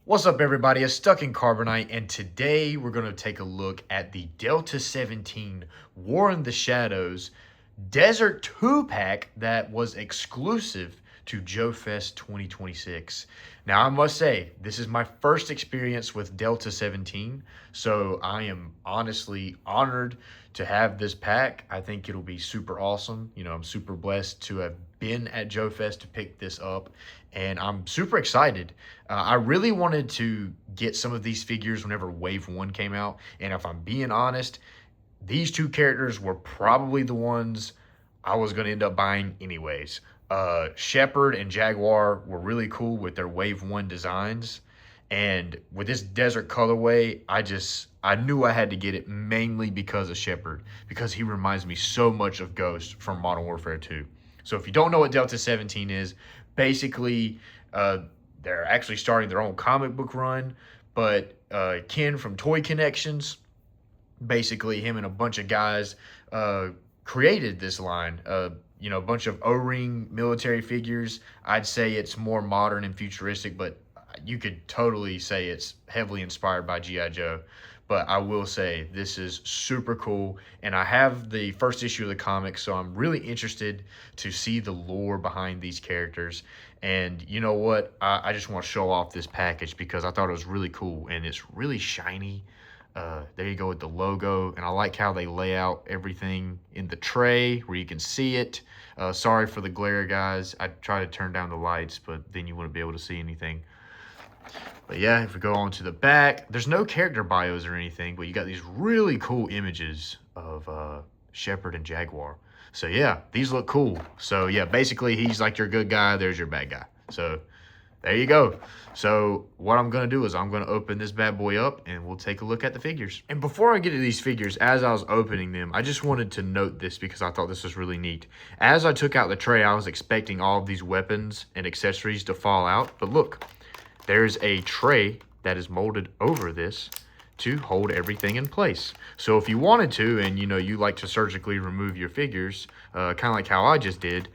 What's up, everybody? It's Stuck in Carbonite, and today we're going to take a look at the Delta-17 War in the Shadows Desert 2-pack that was exclusive to Joefest 2026. Now, I must say, this is my first experience with Delta-17, so I am honestly honored to have this pack. I think it'll be super awesome. I'm super blessed to have been at Joefest to pick this up, and I'm super excited. I really wanted to get some of these figures whenever Wave 1 came out, and if I'm being honest, these two characters were probably the ones I was going to end up buying anyways. Shepherd and Jaguar were really cool with their Wave 1 designs. And with this desert colorway, I knew I had to get it mainly because of Shepherd, because he reminds me so much of Ghost from Modern Warfare 2. So if you don't know what Delta-17 is, basically they're actually starting their own comic book run, but Ken from Toy Connections, basically him and a bunch of guys created this line. A bunch of O-ring military figures. I'd say it's more modern and futuristic, but you could totally say it's heavily inspired by G.I. Joe. But I will say this is super cool, and I have the first issue of the comic, so I'm really interested to see the lore behind these characters. And you know what? I just want to show off this package because I thought it was really cool, and it's really shiny. There you go with the logo, and I like how they lay out everything in the tray where you can see it. Sorry for the glare, guys. I try to turn down the lights, but then you wouldn't be able to see anything. But yeah, if we go on to the back, there's no character bios or anything, but you got these really cool images of Shepherd and Jaguar. So yeah, these look cool. So yeah, basically he's like your good guy, there's your bad guy. So there you go. So what I'm going to do is I'm going to open this bad boy up and we'll take a look at the figures. And before I get to these figures, as I was opening them, I just wanted to note this because I thought this was really neat. As I took out the tray, I was expecting all of these weapons and accessories to fall out. But look, there's a tray that is molded over this to hold everything in place. So if you wanted to, and you like to surgically remove your figures, kind of like how I just did,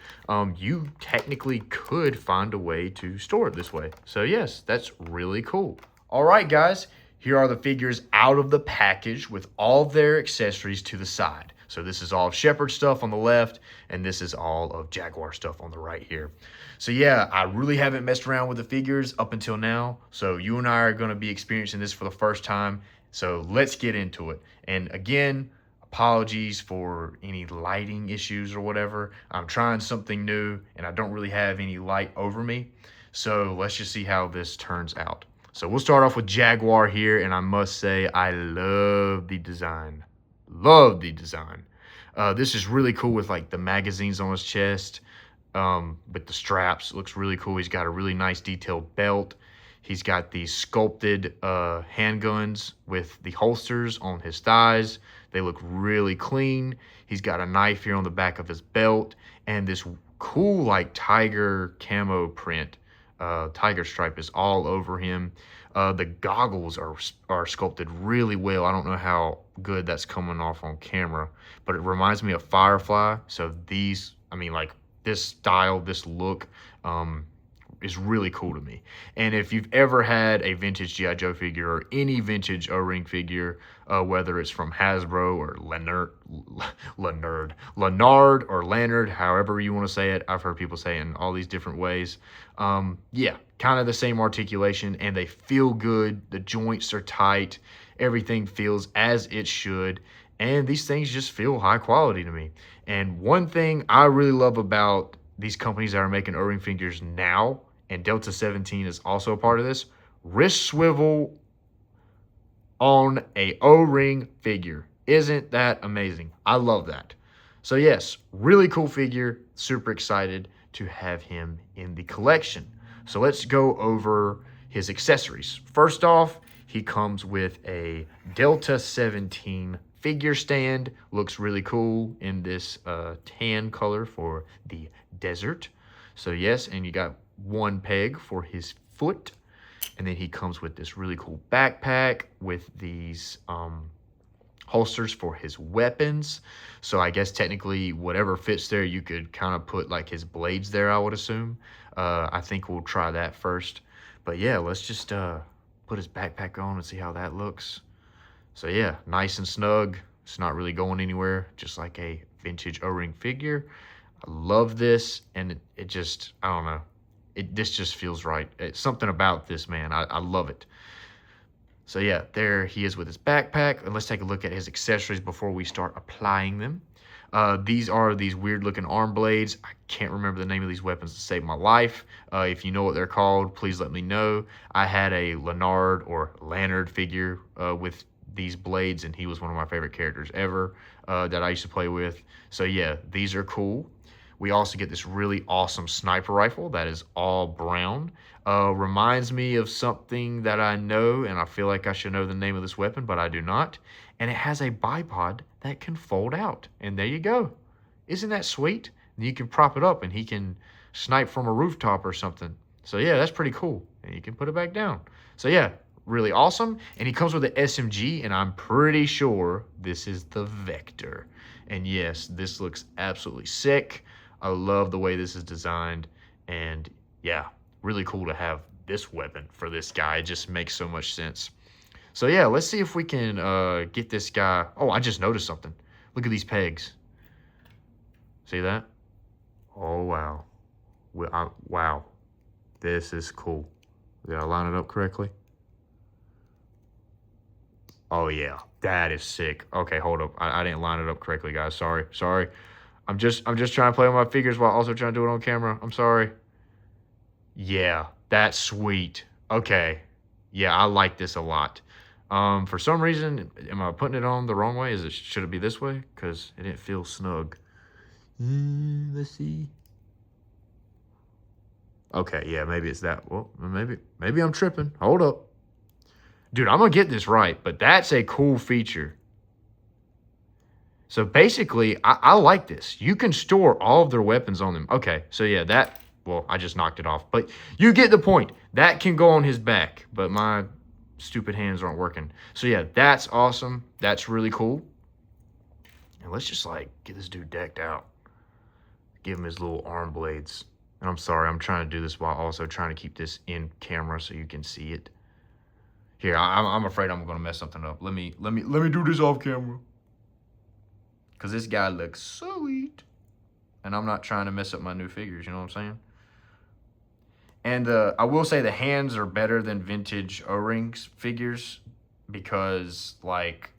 you technically could find a way to store it this way. So yes, that's really cool. All right, guys, here are the figures out of the package with all their accessories to the side. So this is all of Shepherd stuff on the left, and this is all of Jaguar stuff on the right here. So yeah, I really haven't messed around with the figures up until now. So you and I are going to be experiencing this for the first time. So let's get into it. And again, apologies for any lighting issues or whatever. I'm trying something new, and I don't really have any light over me. So let's just see how this turns out. So we'll start off with Jaguar here, and I must say I love the design. Love the design. This is really cool with like the magazines on his chest, with the straps. Looks really cool. He's got a really nice detailed belt. He's got these sculpted handguns with the holsters on his thighs. They look really clean. He's got a knife here on the back of his belt, and this cool like tiger camo print. Tiger stripe is all over him. The goggles are sculpted really well. I don't know how good that's coming off on camera, but it reminds me of Firefly. So these, like this style, this look, is really cool to me. And if you've ever had a vintage G.I. Joe figure or any vintage O-ring figure, whether it's from Hasbro or Lennard or Lannard, however you want to say it, I've heard people say it in all these different ways. Yeah, kind of the same articulation, and they feel good. The joints are tight. Everything feels as it should. And these things just feel high quality to me. And one thing I really love about these companies that are making O-ring figures now, and Delta-17 is also a part of this, wrist swivel on a O-ring figure. Isn't that amazing? I love that. So yes, really cool figure. Super excited to have him in the collection. So let's go over his accessories. First off, he comes with a Delta-17 figure stand. Looks really cool in this tan color for the desert. So yes, and you got one peg for his foot. And then he comes with this really cool backpack with these holsters for his weapons. So I guess technically whatever fits there, you could kind of put like his blades there, I would assume. I think we'll try that first. But yeah, let's just put his backpack on and see how that looks. So yeah, nice and snug. It's not really going anywhere, just like a vintage O-ring figure. I love this, and it just, I don't know. This just feels right. It's something about this, man. I love it. So yeah, there he is with his backpack. And let's take a look at his accessories before we start applying them. These are these weird looking arm blades. I can't remember the name of these weapons to save my life. If you know what they're called, please let me know. I had a Leonard figure with these blades, and he was one of my favorite characters ever that I used to play with. So yeah, these are cool. We also get this really awesome sniper rifle that is all brown. Reminds me of something that I know, and I feel like I should know the name of this weapon, but I do not. And it has a bipod that can fold out. And there you go. Isn't that sweet? And you can prop it up, and he can snipe from a rooftop or something. So yeah, that's pretty cool. And you can put it back down. So yeah, really awesome. And he comes with an SMG, and I'm pretty sure this is the Vector. And yes, this looks absolutely sick. I love the way this is designed, and yeah, really cool to have this weapon for this guy. It just makes so much sense. So yeah, let's see if we can get this guy. Oh, I just noticed something. Look at these pegs. See that? Oh, wow. Wow. This is cool. Did I line it up correctly? Oh yeah, that is sick. Okay, hold up. I didn't line it up correctly, guys. Sorry. I'm just trying to play with my figures while also trying to do it on camera. I'm sorry. Yeah, that's sweet. Okay. Yeah, I like this a lot. For some reason, am I putting it on the wrong way? Should it be this way? Because it didn't feel snug. Let's see. Okay, yeah, maybe it's that. Well, maybe I'm tripping. Hold up. Dude, I'm gonna get this right, but that's a cool feature. So basically, I like this. You can store all of their weapons on them. Okay, so yeah, well, I just knocked it off. But you get the point. That can go on his back, but my stupid hands aren't working. So yeah, that's awesome. That's really cool. And let's just like get this dude decked out. Give him his little arm blades. And I'm sorry, I'm trying to do this while also trying to keep this in camera so you can see it. Here, I'm afraid I'm gonna mess something up. Let me do this off camera. Because this guy looks sweet. And I'm not trying to mess up my new figures, you know what I'm saying? And I will say the hands are better than vintage O-rings figures because, like,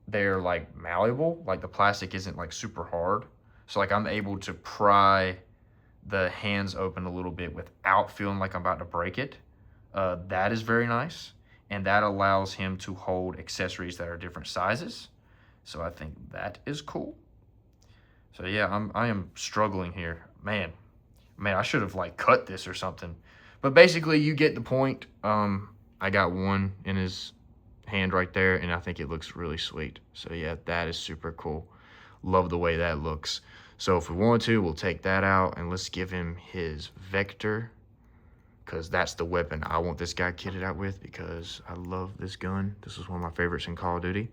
they're, like, malleable. Like, the plastic isn't, like, super hard. So, like, I'm able to pry the hands open a little bit without feeling like I'm about to break it. That is very nice. And that allows him to hold accessories that are different sizes. So I think that is cool. So yeah, I am struggling here. Man, I should have like cut this or something. But basically you get the point. I got one in his hand right there, and I think it looks really sweet. So yeah, that is super cool. Love the way that looks. So if we want to, we'll take that out and let's give him his Vector, because that's the weapon I want this guy kitted out with, because I love this gun. This is one of my favorites in Call of Duty.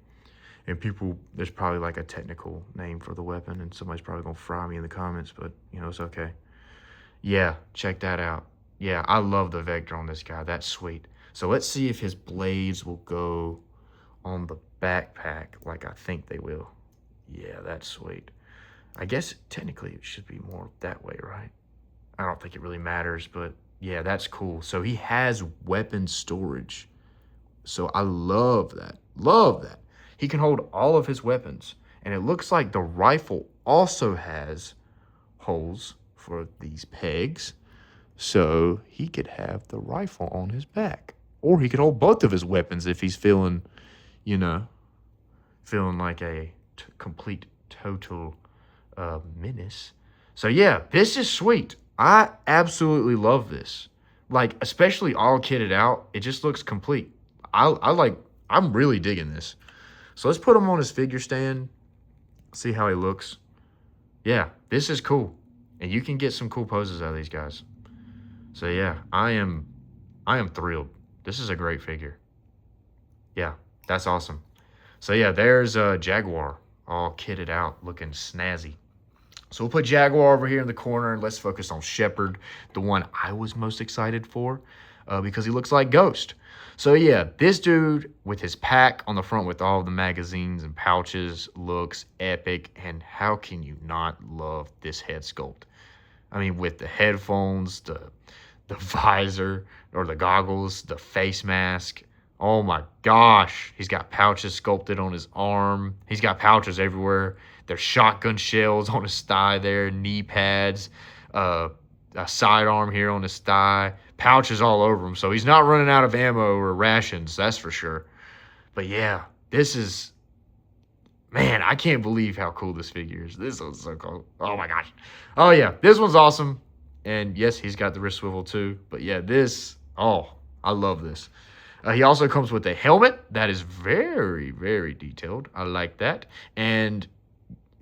And people, there's probably like a technical name for the weapon, and somebody's probably gonna fry me in the comments, but you know, it's okay. Yeah, check that out. Yeah, I love the Vector on this guy. That's sweet. So let's see if his blades will go on the backpack like I think they will. Yeah, that's sweet. I guess technically it should be more that way, right? I don't think it really matters, but yeah, that's cool. So he has weapon storage. So I love that. Love that. He can hold all of his weapons. And it looks like the rifle also has holes for these pegs. So he could have the rifle on his back. Or he could hold both of his weapons if he's feeling, you know, feeling like a complete, total menace. So yeah, this is sweet. I absolutely love this. Like, especially all kitted out. It just looks complete. I'm really digging this. So let's put him on his figure stand, see how he looks. Yeah, this is cool. And you can get some cool poses out of these guys. So yeah, I am thrilled. This is a great figure. Yeah, that's awesome. So yeah, there's Jaguar all kitted out, looking snazzy. So we'll put Jaguar over here in the corner, and let's focus on Shepherd, the one I was most excited for. because he looks like Ghost. So yeah, this dude with his pack on the front with all the magazines and pouches looks epic. And how can you not love this head sculpt? I mean, with the headphones, the visor or the goggles, the face mask. Oh my gosh. He's got pouches sculpted on his arm. He's got pouches everywhere. There's shotgun shells on his thigh there, knee pads, uh, a sidearm here on his thigh, pouches all over him. So he's not running out of ammo or rations, that's for sure. But yeah, this is, man, I can't believe how cool this figure is. This one's so cool. Oh my gosh. Oh yeah, this one's awesome. And yes, he's got the wrist swivel too. But yeah, this, oh, I love this. He also comes with a helmet that is very, very detailed. I like that. And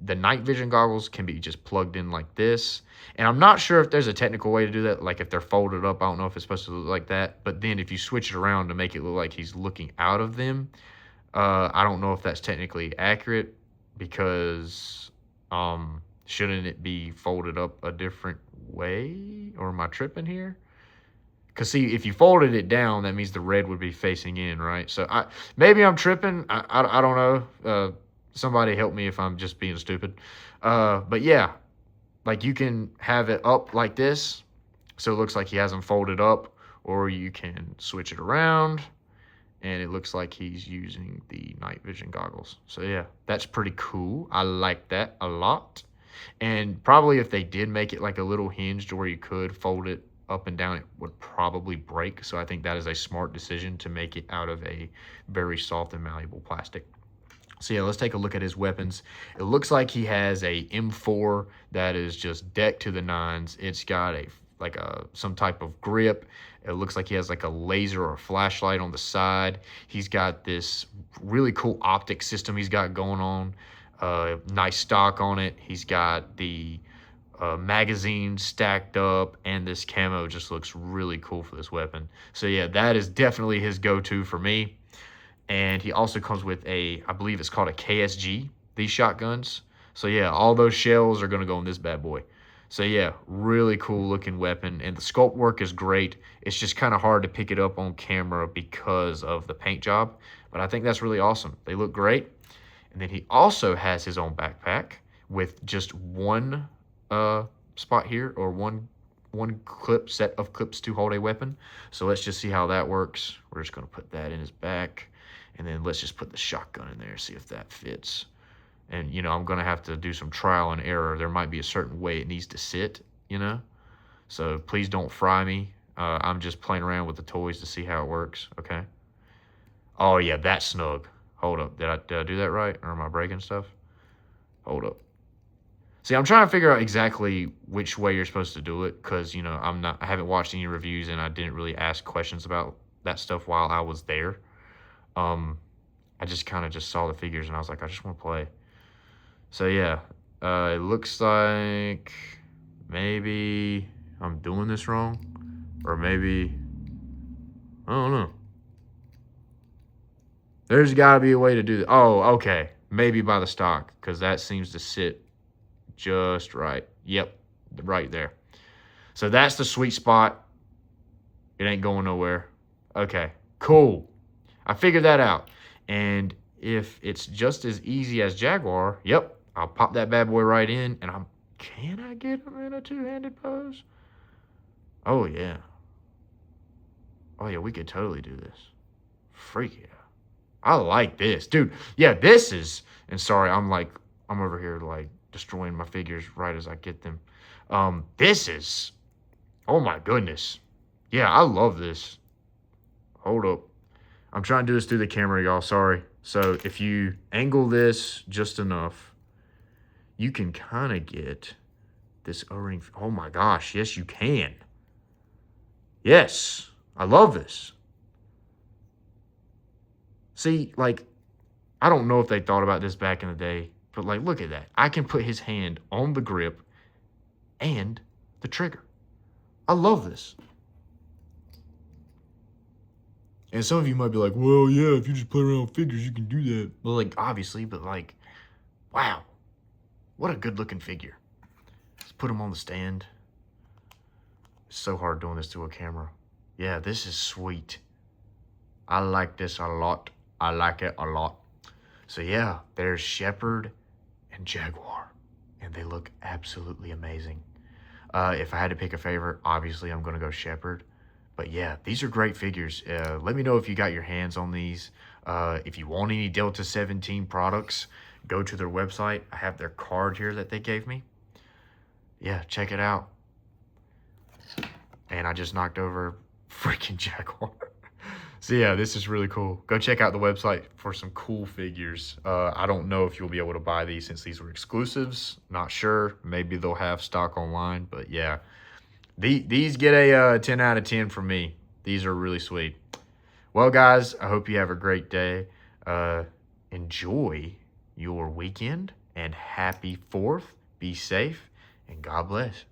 the night vision goggles can be just plugged in like this. And I'm not sure if there's a technical way to do that. Like if they're folded up, I don't know if it's supposed to look like that. But then if you switch it around to make it look like he's looking out of them, I don't know if that's technically accurate because shouldn't it be folded up a different way? Or am I tripping here? Because see, if you folded it down, that means the red would be facing in, right? So maybe I'm tripping. I don't know. Somebody help me if I'm just being stupid. But yeah, like you can have it up like this, so it looks like he hasn't folded up, or you can switch it around, and it looks like he's using the night vision goggles. So yeah, that's pretty cool. I like that a lot. And probably if they did make it like a little hinged where you could fold it up and down, it would probably break. So I think that is a smart decision to make it out of a very soft and malleable plastic. So yeah, let's take a look at his weapons. It looks like he has a M4 that is just decked to the nines. It's got some type of grip. It looks like he has like a laser or a flashlight on the side. He's got this really cool optic system he's got going on. Nice stock on it. He's got the magazine stacked up, and this camo just looks really cool for this weapon. So yeah, that is definitely his go-to for me. And he also comes with I believe it's called a KSG, these shotguns. So yeah, all those shells are going to go in this bad boy. So yeah, really cool looking weapon. And the sculpt work is great. It's just kind of hard to pick it up on camera because of the paint job. But I think that's really awesome. They look great. And then he also has his own backpack with just one spot here, or one set of clips to hold a weapon. So let's just see how that works. We're just going to put that in his back. And then let's just put the shotgun in there, see if that fits. And, I'm going to have to do some trial and error. There might be a certain way it needs to sit, So please don't fry me. I'm just playing around with the toys to see how it works, okay? Oh, yeah, that's snug. Hold up. Did I do that right? Or am I breaking stuff? Hold up. See, I'm trying to figure out exactly which way you're supposed to do it because, I haven't watched any reviews and I didn't really ask questions about that stuff while I was there. I just kind of saw the figures and I was like, I just want to play. So yeah, it looks like maybe I'm doing this wrong, or maybe, I don't know. There's got to be a way to do that. Oh, okay. Maybe by the stock, because that seems to sit just right. Yep, right there. So that's the sweet spot. It ain't going nowhere. Okay, cool. I figured that out. And if it's just as easy as Jaguar, yep, I'll pop that bad boy right in, and can I get him in a two-handed pose? Oh, yeah. Oh, yeah, we could totally do this. Freak yeah. I like this. Dude, yeah, this is, and sorry, I'm over here, destroying my figures right as I get them. This is, oh, my goodness. Yeah, I love this. Hold up. I'm trying to do this through the camera, y'all. Sorry. So if you angle this just enough, you can kind of get this O-ring. Oh my gosh. Yes, you can. Yes. I love this. See, I don't know if they thought about this back in the day, but look at that. I can put his hand on the grip and the trigger. I love this. And some of you might be like, well, yeah, if you just play around with figures, you can do that. Well, obviously, but wow. What a good looking figure. Let's put him on the stand. It's so hard doing this to a camera. Yeah, this is sweet. I like this a lot. I like it a lot. So yeah, there's Shepherd and Jaguar, and they look absolutely amazing. If I had to pick a favorite, obviously I'm going to go Shepherd. But yeah, these are great figures. Let me know if you got your hands on these. If you want any Delta-17 products, go to their website. I have their card here that they gave me. Yeah, check it out. And I just knocked over freaking Jaguar. So yeah, this is really cool. Go check out the website for some cool figures. I don't know if you'll be able to buy these since these were exclusives. Not sure. Maybe they'll have stock online. But yeah, these get a 10 out of 10 from me. These are really sweet. Well, guys, I hope you have a great day. Enjoy your weekend and happy 4th. Be safe and God bless.